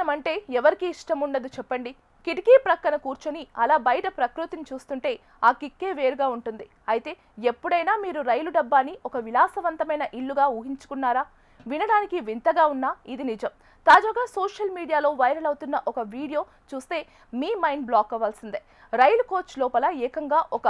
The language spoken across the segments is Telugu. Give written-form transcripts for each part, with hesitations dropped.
ప్రయాణం అంటే ఎవరికి ఇష్టం ఉండదు చెప్పండి. కిటికీ ప్రక్కన కూర్చొని అలా బయట ప్రకృతిని చూస్తుంటే ఆ కిక్కే వేరుగా ఉంటుంది. అయితే ఎప్పుడైనా మీరు రైలు డబ్బాని ఒక విలాసవంతమైన ఇల్లుగా ఊహించుకున్నారా? వినడానికి వింతగా ఉన్నా ఇది నిజం. తాజాగా సోషల్ మీడియాలో వైరల్ అవుతున్న ఒక వీడియో చూస్తే మీ మైండ్ బ్లాక్ అవ్వాల్సిందే. రైలు కోచ్ లోపల ఏకంగా ఒక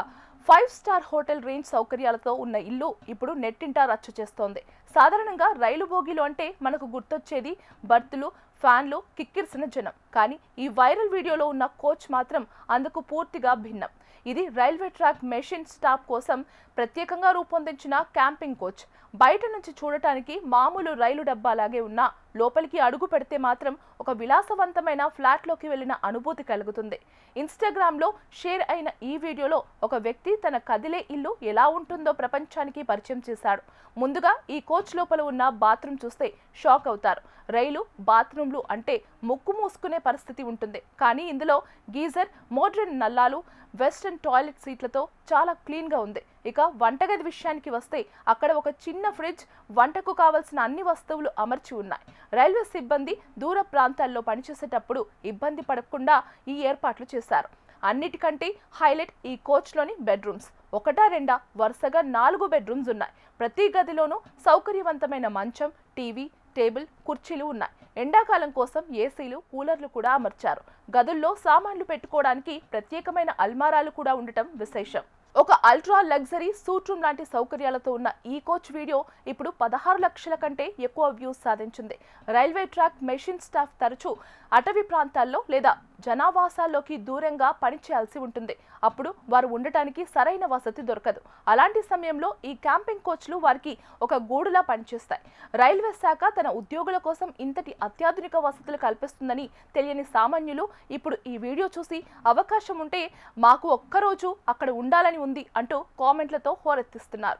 5 స్టార్ హోటల్ రేంజ్ సౌకర్యాలతో ఉన్న ఇల్లు ఇప్పుడు నెట్టింటా రచ్చ చేస్తోంది. సాధారణంగా రైలు బోగీలు అంటే మనకు గుర్తొచ్చేది బర్తులు, ఫ్యాన్లు, కిక్కిరిసిన జనం. కానీ ఈ వైరల్ వీడియోలో ఉన్న కోచ్ మాత్రం అందుకు పూర్తిగా భిన్నం. ఇది రైల్వే ట్రాక్ మెషిన్ స్టాప్ కోసం ప్రత్యేకంగా రూపొందించిన క్యాంపింగ్ కోచ్. బయట నుంచి చూడటానికి మామూలు రైలు డబ్బాలాగే ఉన్నా లోపలికి అడుగు పెడితే మాత్రం ఒక విలాసవంతమైన ఫ్లాట్లోకి వెళ్ళిన అనుభూతి కలుగుతుంది. ఇన్స్టాగ్రామ్లో షేర్ అయిన ఈ వీడియోలో ఒక వ్యక్తి తన కదిలే ఇల్లు ఎలా ఉంటుందో ప్రపంచానికి పరిచయం చేశాడు. ముందుగా ఈ కోచ్ లోపల ఉన్న బాత్రూమ్ చూస్తే షాక్ అవుతారు. రైలు బాత్రూమ్లు అంటే ముక్కు మూసుకునే పరిస్థితి ఉంటుంది. కానీ ఇందులో గీజర్, మోడ్రన్ నల్లాలు, వెస్టర్న్ టాయిలెట్ సీట్లతో చాలా క్లీన్గా ఉంది. ఇక వంటగది విషయానికి వస్తే అక్కడ ఒక చిన్న ఫ్రిడ్జ్, వంటకు కావలసిన అన్ని వస్తువులు అమర్చి ఉన్నాయి. రైల్వే సిబ్బంది దూర ప్రాంతాల్లో పనిచేసేటప్పుడు ఇబ్బంది పడకుండా ఈ ఏర్పాట్లు చేశారు. అన్నిటికంటే హైలైట్ ఈ కోచ్లోని బెడ్రూమ్స్. ఒకటా రెండా వరుసగా 4 బెడ్రూమ్స్ ఉన్నాయి. ప్రతి గదిలోనూ సౌకర్యవంతమైన మంచం, టీవీ, టేబుల్, కుర్చీలు ఉన్నాయి. ఎండాకాలం కోసం ఏసీలు, కూలర్లు కూడా అమర్చారు. గదుల్లో సామాన్లు పెట్టుకోవడానికి ప్రత్యేకమైన అల్మారాలు కూడా ఉండటం విశేషం. ఒక అల్ట్రా లగ్జరీ సూట్ రూమ్ లాంటి సౌకర్యాలతో ఉన్న ఈ కోచ్ వీడియో ఇప్పుడు 16 లక్షల కంటే ఎక్కువ వ్యూస్ సాధించింది. రైల్వే ట్రాక్ మెషిన్ స్టాఫ్ తరచూ అటవీ ప్రాంతాల్లో లేదా జనావాసాల్లోకి దూరంగా పనిచేయాల్సి ఉంటుంది. అప్పుడు వారు ఉండటానికి సరైన వసతి దొరకదు. అలాంటి సమయంలో ఈ క్యాంపింగ్ కోచ్లు వారికి ఒక గూడులా పనిచేస్తాయి. రైల్వే శాఖ తన ఉద్యోగుల కోసం ఇంతటి అత్యాధునిక వసతులు కల్పిస్తుందని తెలియని సామాన్యులు ఇప్పుడు ఈ వీడియో చూసి అవకాశం ఉంటే మాకు ఒక్కరోజు అక్కడ ఉండాలని ఉంది అంటూ కామెంట్లతో హోరెత్తిస్తున్నారు.